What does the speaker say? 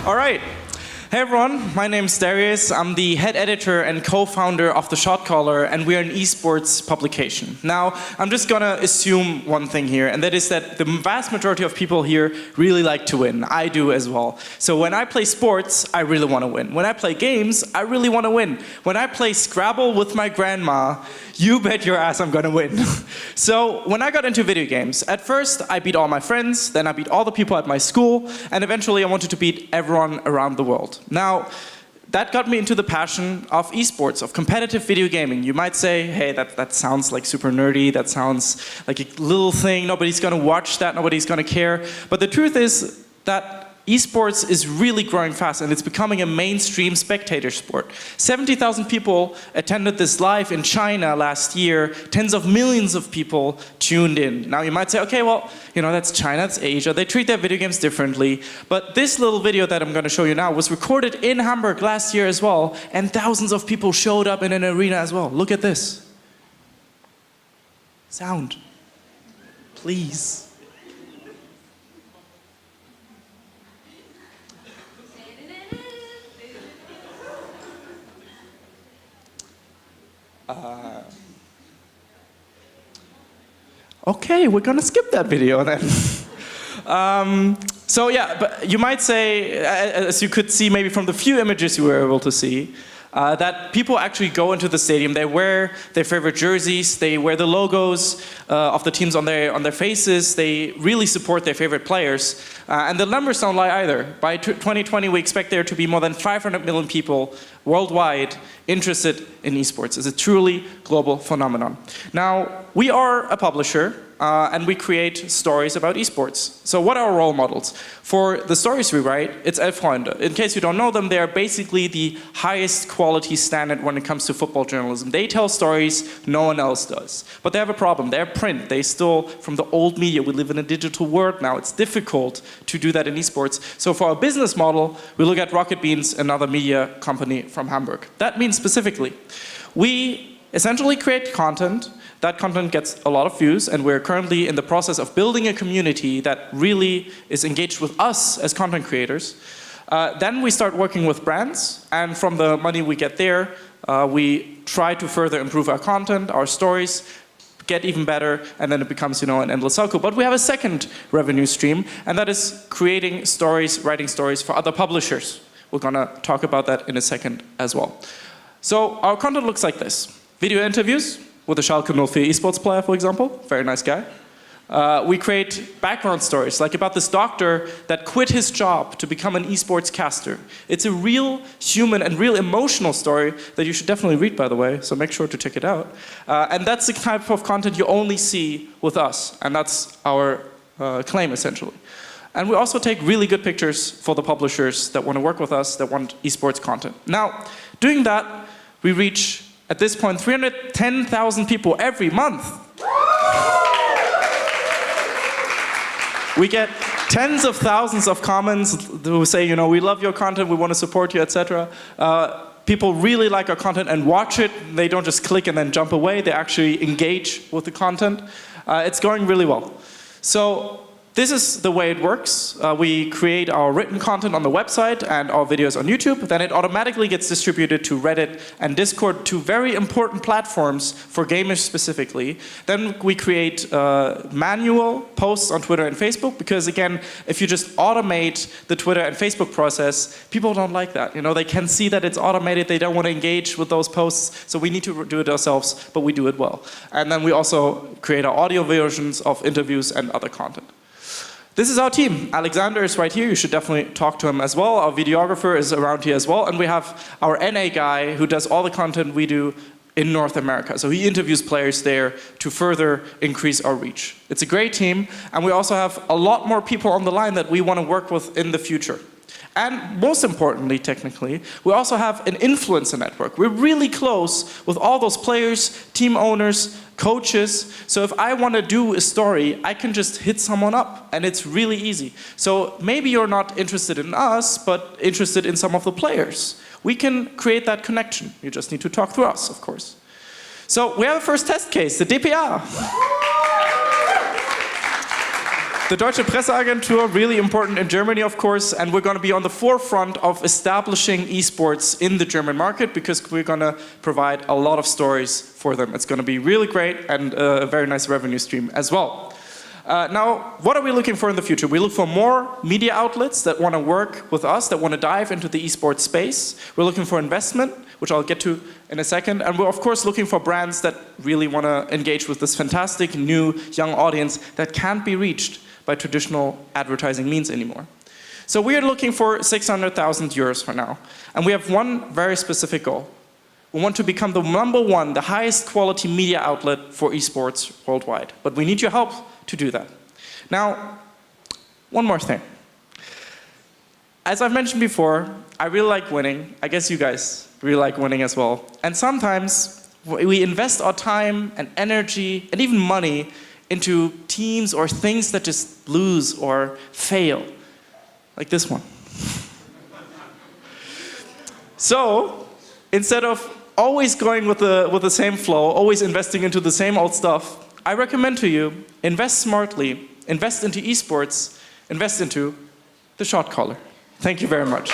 All right. Hey everyone, my name's Darius. I'm the head editor and co-founder of the Shotcaller, and we're an esports publication. Now, I'm just gonna assume one thing here, and that is that the vast majority of people here really like to win. I do as well. So when I play sports, I really want to win. When I play games, I really want to win. When I play Scrabble with my grandma, you bet your ass I'm gonna win. So when I got into video games, at first I beat all my friends, then I beat all the people at my school, and eventually I wanted to beat everyone around the world. Now, that got me into the passion of esports, of competitive video gaming. You might say, hey, that sounds like super nerdy, that sounds like a little thing, nobody's gonna watch that, nobody's gonna care. But the truth is that esports is really growing fast, and it's becoming a mainstream spectator sport. 70,000 people attended this live in China last year. Tens of millions of people tuned in. Now you might say, okay, well, that's China, that's Asia. They treat their video games differently. But this little video that I'm going to show you now was recorded in Hamburg last year as well, and thousands of people showed up in an arena as well. Look at this. Sound. Please. Okay, we're gonna skip that video then. So yeah, but you might say, as you could see maybe from the few images you were able to see, that people actually go into the stadium, they wear their favorite jerseys, they wear the logos of the teams on their faces, they really support their favorite players. And the numbers don't lie either. By 2020 we expect there to be more than 500 million people worldwide interested in esports. It's a truly global phenomenon. Now, we are a publisher, and we create stories about esports. So what are our role models? For the stories we write, it's Elf Freunde. In case you don't know them, they are basically the highest quality standard when it comes to football journalism. They tell stories no one else does. But they have a problem. They're print. They stole from the old media. We live in a digital world now. It's difficult to do that in esports. So for our business model, we look at Rocket Beans, another media company from Hamburg. That means specifically, we essentially create content. That content gets a lot of views, and we're currently in the process of building a community that really is engaged with us as content creators. Then we start working with brands, and from the money we get there, we try to further improve our content, our stories, get even better, and then it becomes, an endless cycle. But we have a second revenue stream, and that is creating stories, writing stories for other publishers. We're gonna talk about that in a second as well. So our content looks like this. Video interviews with a Schalke 04 esports player, for example. Very nice guy. We create background stories, like about this doctor that quit his job to become an esports caster. It's a real human and real emotional story that you should definitely read, by the way, so make sure to check it out. And that's the type of content you only see with us, and that's our claim, essentially. And we also take really good pictures for the publishers that want to work with us, that want esports content. Now, doing that, we reach, at this point, 310,000 people every month. We get tens of thousands of comments who say, we love your content, we want to support you, etc. People really like our content and watch it. They don't just click and then jump away. They actually engage with the content. It's going really well. So this is the way it works. We create our written content on the website and our videos on YouTube. Then it automatically gets distributed to Reddit and Discord, two very important platforms for gamers specifically. Then we create manual posts on Twitter and Facebook, because again, if you just automate the Twitter and Facebook process, people don't like that. They can see that it's automated, they don't want to engage with those posts, so we need to do it ourselves, but we do it well. And then we also create our audio versions of interviews and other content. This is our team. Alexander is right here. You should definitely talk to him as well. Our videographer is around here as well. And we have our NA guy who does all the content we do in North America. So he interviews players there to further increase our reach. It's a great team. And we also have a lot more people on the line that we want to work with in the future. And most importantly, technically, we also have an influencer network. We're really close with all those players, team owners, coaches. So if I want to do a story, I can just hit someone up, and it's really easy. So maybe you're not interested in us, but interested in some of the players. We can create that connection. You just need to talk through us, of course. So we have a first test case, the DPR. The Deutsche Presseagentur, really important in Germany, of course, and we're going to be on the forefront of establishing esports in the German market because we're going to provide a lot of stories for them. It's going to be really great and a very nice revenue stream as well. Now, what are we looking for in the future? We look for more media outlets that want to work with us, that want to dive into the esports space. We're looking for investment, which I'll get to in a second. And we're, of course, looking for brands that really want to engage with this fantastic new young audience that can't be reached by traditional advertising means anymore. So we are looking for 600,000 euros for now. And we have one very specific goal. We want to become the #1, the highest quality media outlet for esports worldwide. But we need your help to do that. Now, one more thing. As I've mentioned before, I really like winning. I guess you guys really like winning as well. And sometimes we invest our time and energy and even money into teams or things that just lose or fail, like this one. So, instead of always going with the same flow, always investing into the same old stuff, I recommend to you, invest smartly, invest into esports, invest into the Shotcaller. Thank you very much.